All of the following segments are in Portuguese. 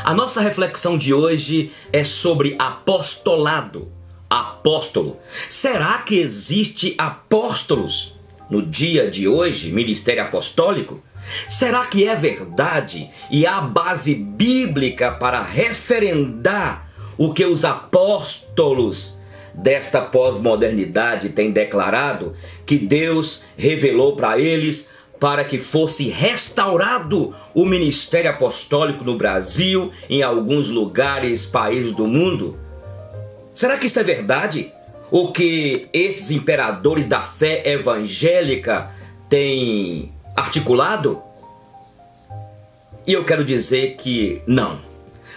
A nossa reflexão de hoje é sobre apostolado. Apóstolo. Será que existe apóstolos no dia de hoje, ministério apostólico? Será que é verdade e há base bíblica para referendar o que os apóstolos desta pós-modernidade têm declarado, que Deus revelou para eles para que fosse restaurado o ministério apostólico no Brasil, em alguns lugares, países do mundo? Será que isso é verdade? O que estes imperadores da fé evangélica têm articulado? E eu quero dizer que não.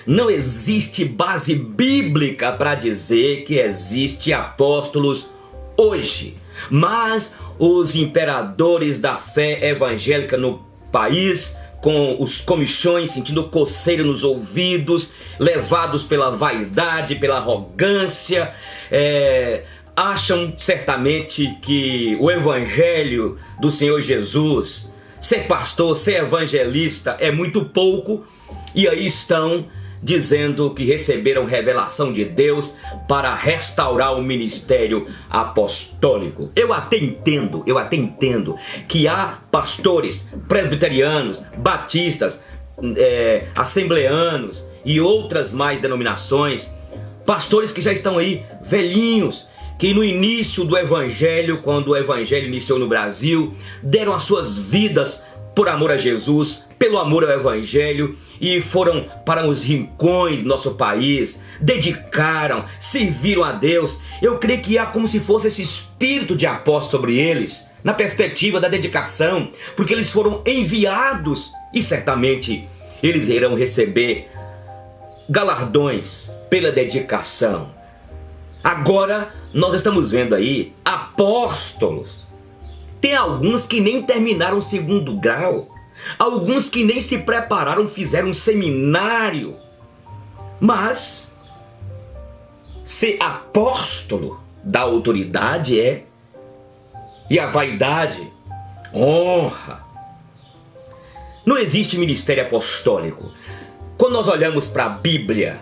Não existe base bíblica para dizer que existe apóstolos hoje. Mas os imperadores da fé evangélica no país, com os comichões sentindo coceira nos ouvidos, levados pela vaidade, pela arrogância, acham certamente que o evangelho do Senhor Jesus, ser pastor, ser evangelista é muito pouco, e aí estão dizendo que receberam revelação de Deus para restaurar o ministério apostólico. Eu até entendo que há pastores presbiterianos, batistas, assembleanos e outras mais denominações, pastores que já estão aí velhinhos, que no início do evangelho, quando o evangelho iniciou no Brasil, deram as suas vidas por amor a Jesus, pelo amor ao evangelho, e foram para os rincões do nosso país, dedicaram, serviram a Deus. Eu creio que há como se fosse esse espírito de apóstolo sobre eles, na perspectiva da dedicação, porque eles foram enviados e certamente eles irão receber galardões pela dedicação. Agora nós estamos vendo aí apóstolos. Tem alguns que nem terminaram o 2º grau. Alguns que nem se prepararam, fizeram um seminário. Mas ser apóstolo da autoridade e a vaidade, honra. Não existe ministério apostólico. Quando nós olhamos para a Bíblia,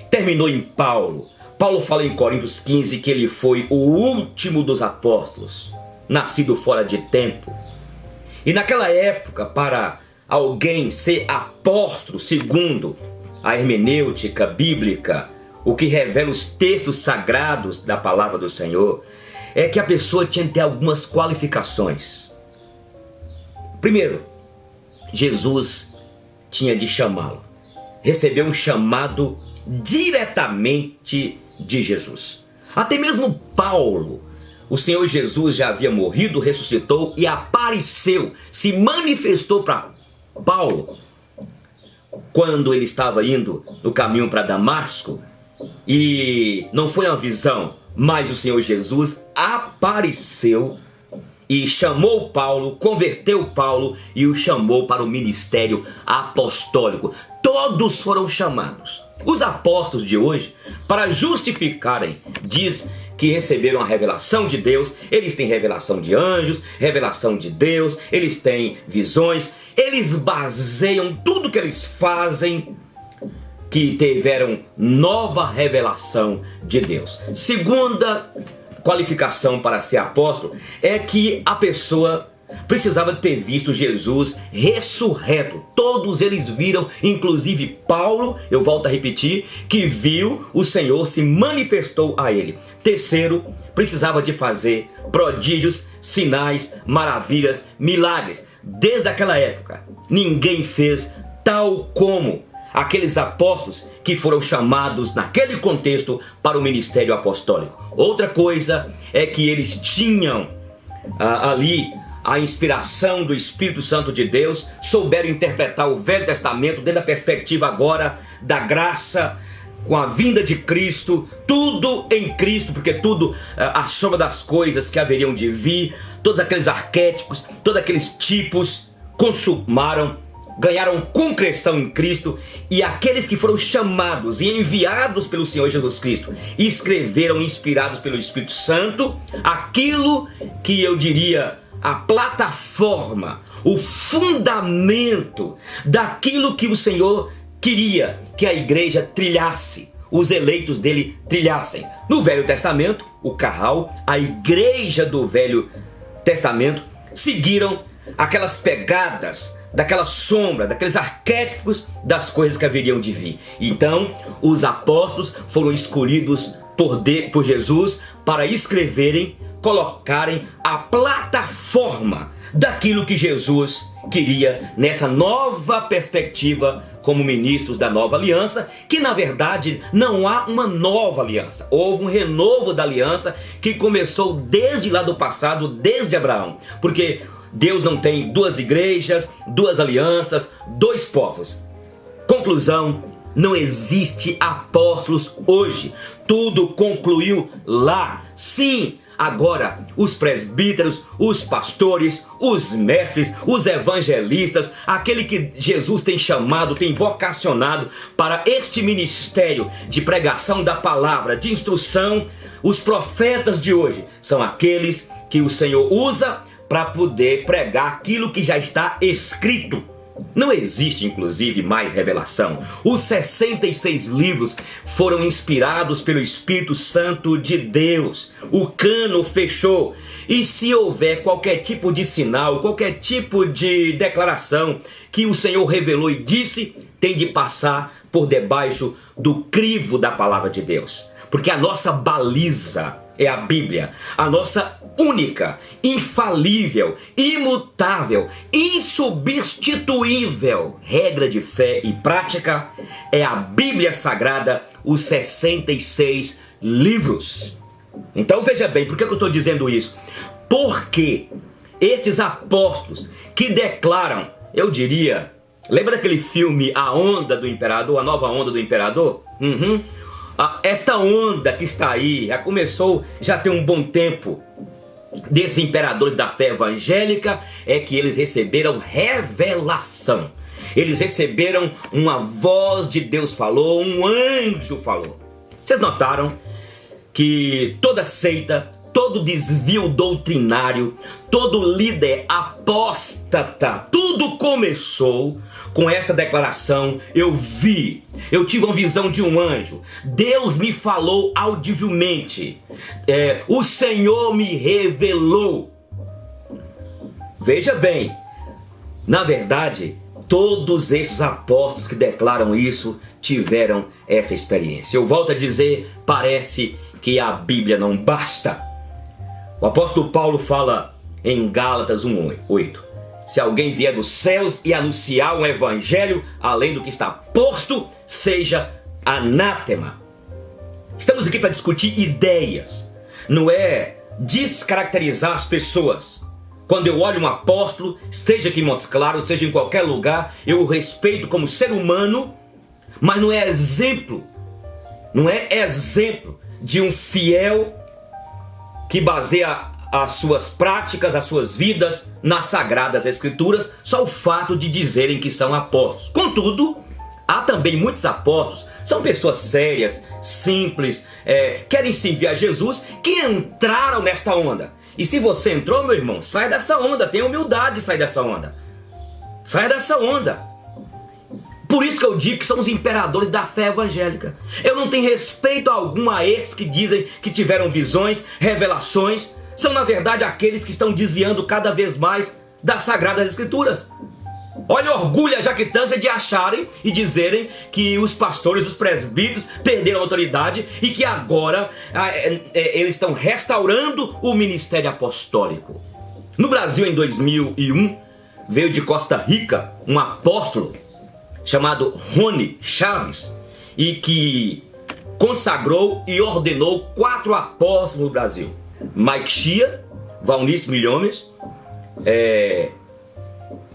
terminou em Paulo. Paulo fala em Coríntios 15 que ele foi o último dos apóstolos, nascido fora de tempo. E naquela época, para alguém ser apóstolo, segundo a hermenêutica bíblica, o que revela os textos sagrados da palavra do Senhor, é que a pessoa tinha que ter algumas qualificações. Primeiro, Jesus tinha de chamá-lo. Recebeu um chamado diretamente de Jesus. Até mesmo Paulo, o Senhor Jesus já havia morrido, ressuscitou e apareceu, se manifestou para Paulo quando ele estava indo no caminho para Damasco, e não foi uma visão, mas o Senhor Jesus apareceu e chamou Paulo, converteu Paulo e o chamou para o ministério apostólico. Todos foram chamados. Os apóstolos de hoje, para justificarem, diz que receberam a revelação de Deus, eles têm revelação de anjos, revelação de Deus, eles têm visões, eles baseiam tudo que eles fazem que tiveram nova revelação de Deus. Segunda qualificação para ser apóstolo é que a pessoa precisava ter visto Jesus ressurreto. Todos eles viram, inclusive Paulo, eu volto a repetir, que viu o Senhor, se manifestou a ele. Terceiro, precisava de fazer prodígios, sinais, maravilhas, milagres. Desde aquela época, ninguém fez tal como aqueles apóstolos que foram chamados naquele contexto para o ministério apostólico. Outra coisa é que eles tinham ali a inspiração do Espírito Santo de Deus, souberam interpretar o Velho Testamento dentro da perspectiva agora da graça, com a vinda de Cristo, tudo em Cristo, porque tudo a soma das coisas que haveriam de vir, todos aqueles arquétipos, todos aqueles tipos consumaram, ganharam concreção em Cristo, e aqueles que foram chamados e enviados pelo Senhor Jesus Cristo escreveram, inspirados pelo Espírito Santo, aquilo que eu diria a plataforma, o fundamento daquilo que o Senhor queria que a igreja trilhasse, os eleitos dele trilhassem. No Velho Testamento, o Carral, a igreja do Velho Testamento, seguiram aquelas pegadas, daquela sombra, daqueles arquétipos das coisas que haveriam de vir. Então, os apóstolos foram escolhidos por Jesus para escreverem, colocarem a plataforma daquilo que Jesus queria nessa nova perspectiva como ministros da nova aliança, que na verdade não há uma nova aliança. Houve um renovo da aliança que começou desde lá do passado, desde Abraão, porque Deus não tem duas igrejas, duas alianças, dois povos. Conclusão, não existe apóstolos hoje. Tudo concluiu lá. Sim, agora os presbíteros, os pastores, os mestres, os evangelistas, aquele que Jesus tem chamado, tem vocacionado para este ministério de pregação da palavra, de instrução, os profetas de hoje são aqueles que o Senhor usa para poder pregar aquilo que já está escrito. Não existe, inclusive, mais revelação. Os 66 livros foram inspirados pelo Espírito Santo de Deus. O cano fechou. E se houver qualquer tipo de sinal, qualquer tipo de declaração que o Senhor revelou e disse, tem de passar por debaixo do crivo da palavra de Deus. Porque a nossa baliza é a Bíblia, a nossa única, infalível, imutável, insubstituível regra de fé e prática é a Bíblia Sagrada, os 66 livros. Então veja bem, por que eu estou dizendo isso? Porque estes apóstolos que declaram, eu diria, lembra daquele filme A Onda do Imperador, a nova onda do Imperador? Esta onda que está aí, já começou, já tem um bom tempo, desses imperadores da fé evangélica, é que eles receberam revelação. Eles receberam uma voz de Deus falou, um anjo falou. Vocês notaram que toda seita, todo desvio doutrinário, todo líder apóstata, tudo começou com essa declaração: eu tive uma visão de um anjo, Deus me falou audivelmente, o Senhor me revelou. Veja bem, na verdade, todos esses apóstolos que declaram isso tiveram essa experiência. Eu volto a dizer, parece que a Bíblia não basta. O apóstolo Paulo fala em Gálatas 1:8: se alguém vier dos céus e anunciar um evangelho além do que está posto, seja anátema. Estamos aqui para discutir ideias, não é descaracterizar as pessoas. Quando eu olho um apóstolo, seja aqui em Montes Claros, seja em qualquer lugar, eu o respeito como ser humano, mas não é exemplo de um fiel que baseia as suas práticas, as suas vidas nas Sagradas Escrituras, só o fato de dizerem que são apóstolos. Contudo, há também muitos apóstolos, são pessoas sérias, simples, querem servir a Jesus, que entraram nesta onda. E se você entrou, meu irmão, sai dessa onda, tenha humildade de sair dessa onda. Saia dessa onda. Por isso que eu digo que são os imperadores da fé evangélica. Eu não tenho respeito algum a esses que dizem que tiveram visões, revelações. São na verdade aqueles que estão desviando cada vez mais das Sagradas Escrituras. Olha o orgulho, a jactância de acharem e dizerem que os pastores, os presbíteros perderam a autoridade e que agora eles estão restaurando o ministério apostólico. No Brasil, em 2001, veio de Costa Rica um apóstolo chamado Rony Chaves, e que consagrou e ordenou 4 apóstolos no Brasil: Mike Chia, Valnice Milhomes,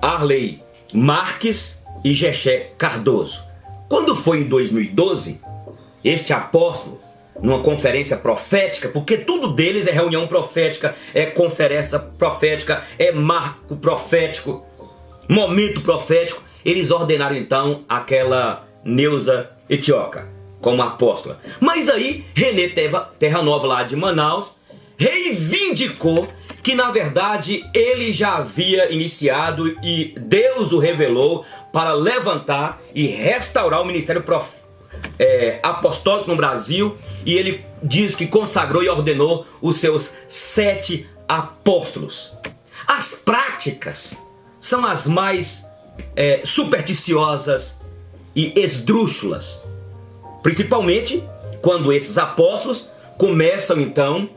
Arley Marques e Gexé Cardoso. Quando foi em 2012, este apóstolo, numa conferência profética, porque tudo deles é reunião profética, é conferência profética, é marco profético, momento profético, eles ordenaram então aquela Neuza Etioca como apóstola. Mas aí Renê Terra Nova, lá de Manaus, reivindicou que na verdade ele já havia iniciado e Deus o revelou para levantar e restaurar o ministério apostólico no Brasil, e ele diz que consagrou e ordenou os seus 7 apóstolos. As práticas são as mais supersticiosas e esdrúxulas, principalmente quando esses apóstolos começam então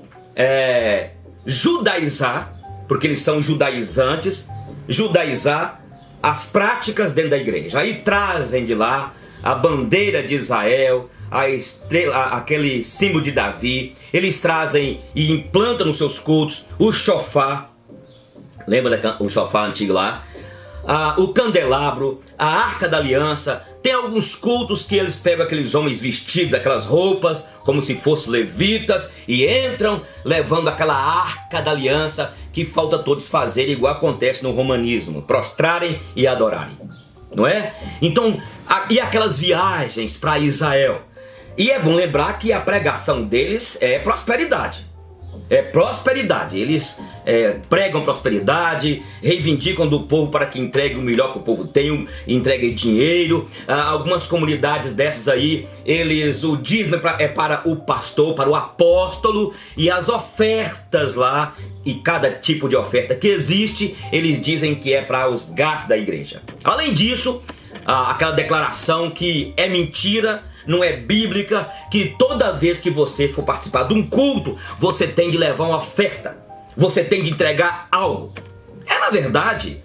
judaizar, porque eles são judaizantes, judaizar as práticas dentro da igreja. Aí trazem de lá a bandeira de Israel, a estrela, aquele símbolo de Davi. Eles trazem e implantam nos seus cultos o shofar. Lembra o shofar antigo lá? O candelabro, a arca da aliança. Tem alguns cultos que eles pegam aqueles homens vestidos, aquelas roupas, como se fossem levitas, e entram levando aquela arca da aliança, que falta todos fazerem igual acontece no romanismo, prostrarem e adorarem, não é? Então, e aquelas viagens para Israel. E é bom lembrar que a pregação deles é prosperidade. É prosperidade. Eles pregam prosperidade, reivindicam do povo para que entregue o melhor que o povo tem, entregue dinheiro. Algumas comunidades dessas aí, o dízimo é para o pastor, para o apóstolo, e as ofertas lá, e cada tipo de oferta que existe, eles dizem que é para os gastos da igreja. Além disso, aquela declaração que é mentira, não é bíblica, que toda vez que você for participar de um culto, você tem de levar uma oferta, você tem de entregar algo. É, na verdade,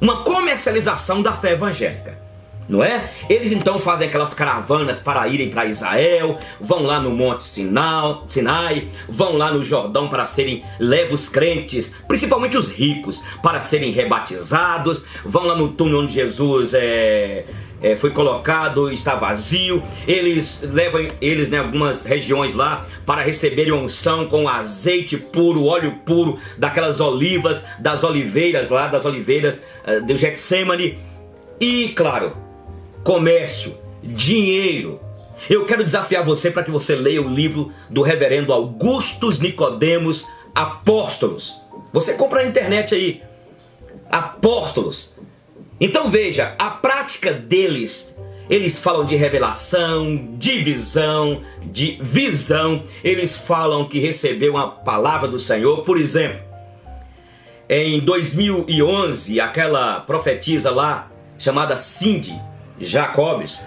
uma comercialização da fé evangélica, não é? Eles então fazem aquelas caravanas para irem para Israel, vão lá no Monte Sinai, vão lá no Jordão para levam os crentes, principalmente os ricos, para serem rebatizados, vão lá no túmulo onde Jesus foi colocado, está vazio. Eles levam eles em algumas regiões lá para receberem unção com azeite puro, óleo puro, daquelas olivas, das oliveiras do Getsemane. E claro, comércio, dinheiro. Eu quero desafiar você para que você leia o livro do reverendo Augustus Nicodemos, Apóstolos. Você compra na internet aí, Apóstolos. Então veja, a prática deles, eles falam de revelação, de visão, de visão. Eles falam que recebeu a palavra do Senhor. Por exemplo, em 2011, aquela profetisa lá, chamada Cindy Jacobs,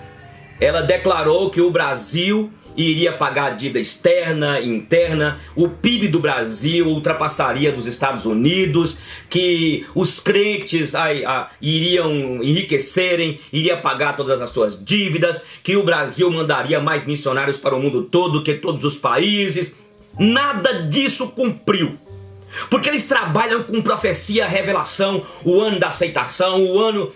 ela declarou que o Brasil iria pagar a dívida externa e interna, o PIB do Brasil ultrapassaria dos Estados Unidos, que os crentes iriam enriquecerem, iria pagar todas as suas dívidas, que o Brasil mandaria mais missionários para o mundo todo que todos os países. Nada disso cumpriu. Porque eles trabalham com profecia, revelação, o ano da aceitação, o ano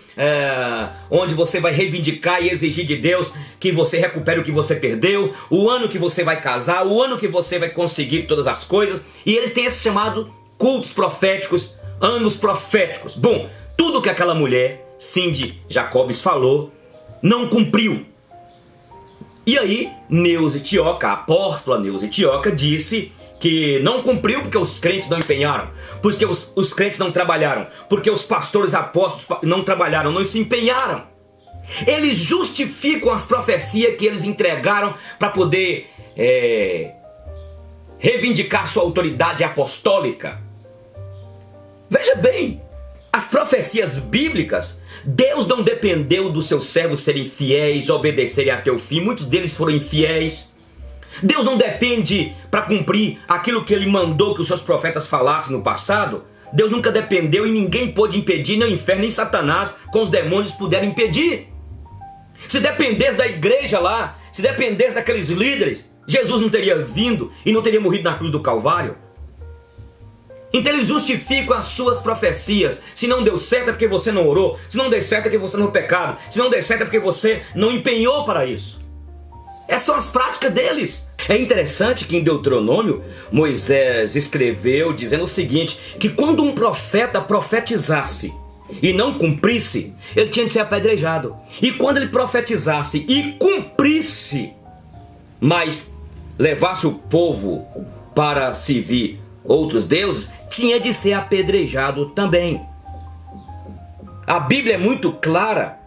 onde você vai reivindicar e exigir de Deus que você recupere o que você perdeu, o ano que você vai casar, o ano que você vai conseguir todas as coisas. E eles têm esse chamado cultos proféticos, anos proféticos. Bom, tudo que aquela mulher, Cindy Jacobs, falou, não cumpriu. E aí, Neuza Tioca, a apóstola Neuza Tioca, disse que não cumpriu porque os crentes não empenharam, porque os crentes não trabalharam, porque os pastores apóstolos não trabalharam, não se empenharam. Eles justificam as profecias que eles entregaram para poder reivindicar sua autoridade apostólica. Veja bem, as profecias bíblicas, Deus não dependeu dos seus servos serem fiéis, obedecerem até o fim. Muitos deles foram infiéis. Deus não depende para cumprir aquilo que Ele mandou que os seus profetas falassem no passado. Deus nunca dependeu e ninguém pôde impedir, nem o inferno, nem Satanás com os demônios puderam impedir. Se dependesse da igreja lá, se dependesse daqueles líderes, Jesus não teria vindo e não teria morrido na cruz do Calvário. Então eles justificam as suas profecias. Se não deu certo é porque você não orou, se não deu certo é porque você não pecado, se não deu certo é porque você não empenhou para isso. Essas são as práticas deles. É interessante que em Deuteronômio, Moisés escreveu dizendo o seguinte, que quando um profeta profetizasse e não cumprisse, ele tinha de ser apedrejado. E quando ele profetizasse e cumprisse, mas levasse o povo para servir outros deuses, tinha de ser apedrejado também. A Bíblia é muito clara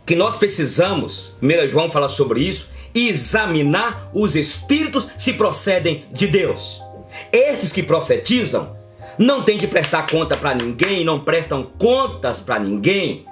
que nós precisamos, 1 João fala sobre isso, examinar os espíritos se procedem de Deus. Estes que profetizam não têm que prestar conta para ninguém, não prestam contas para ninguém,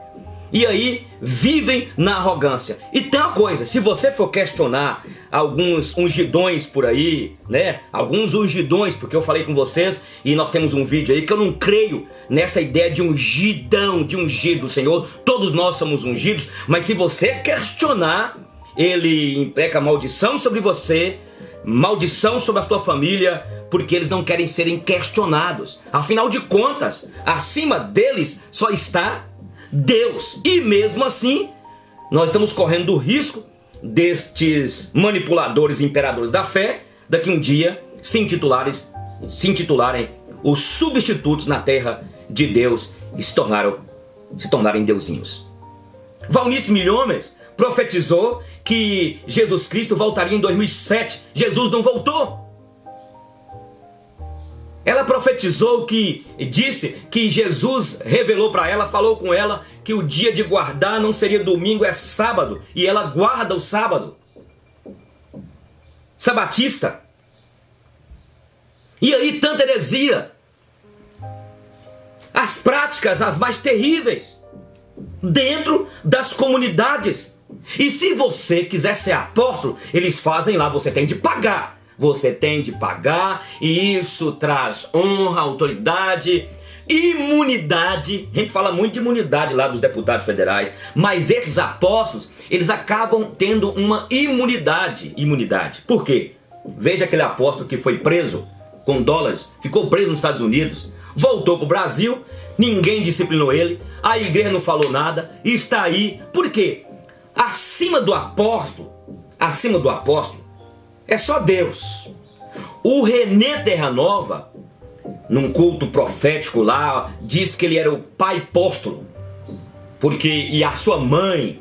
e aí vivem na arrogância. E tem uma coisa, se você for questionar alguns ungidões por aí, né? Alguns ungidões, porque eu falei com vocês e nós temos um vídeo aí que eu não creio nessa ideia de ungidão, de ungido do Senhor. Todos nós somos ungidos, mas se você questionar, ele impreca maldição sobre você, maldição sobre a sua família, porque eles não querem serem questionados. Afinal de contas, acima deles só está Deus. E mesmo assim, nós estamos correndo o risco destes manipuladores e imperadores da fé, daqui um dia se intitularem os substitutos na terra de Deus e se tornarem deusinhos. Valnice Milhomes profetizou que Jesus Cristo voltaria em 2007. Jesus não voltou. Ela profetizou disse que Jesus revelou para ela, falou com ela que o dia de guardar não seria domingo, é sábado. E ela guarda o sábado. Sabatista. E aí tanta heresia. As práticas as mais terríveis dentro das comunidades. E se você quiser ser apóstolo, eles fazem lá, você tem de pagar. Você tem de pagar, e isso traz honra, autoridade, imunidade. A gente fala muito de imunidade lá dos deputados federais, mas esses apóstolos, eles acabam tendo uma imunidade. Por quê? Veja aquele apóstolo que foi preso com dólares, ficou preso nos Estados Unidos, voltou para o Brasil, ninguém disciplinou ele, a igreja não falou nada, está aí. Por quê? Acima do apóstolo, é só Deus. O René Terranova, num culto profético lá, diz que ele era o pai apóstolo, e a sua mãe,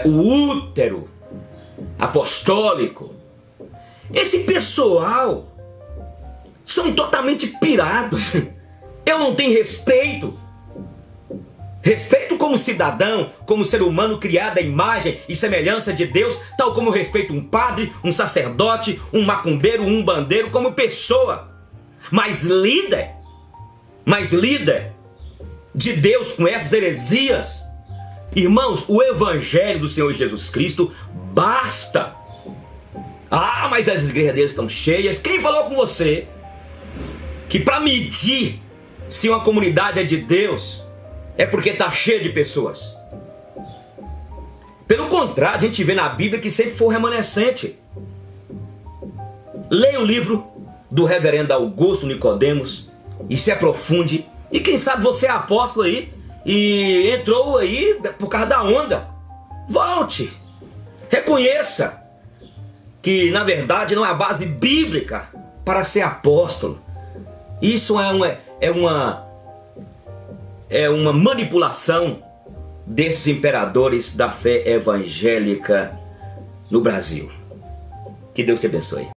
o útero apostólico. Esse pessoal são totalmente pirados. Eu não tenho respeito. Respeito como cidadão, como ser humano criado à imagem e semelhança de Deus, tal como eu respeito um padre, um sacerdote, um macumbeiro, um bandeiro, como pessoa. Mas líder de Deus com essas heresias, irmãos, o evangelho do Senhor Jesus Cristo basta. Ah, mas as igrejas deles estão cheias. Quem falou com você que para medir se uma comunidade é de Deus é porque está cheio de pessoas? Pelo contrário, a gente vê na Bíblia que sempre foi remanescente. Leia o livro do reverendo Augusto Nicodemos e se aprofunde. E quem sabe você é apóstolo aí e entrou aí por causa da onda. Volte, reconheça que na verdade não é a base bíblica para ser apóstolo. Isso é uma manipulação desses imperadores da fé evangélica no Brasil. Que Deus te abençoe.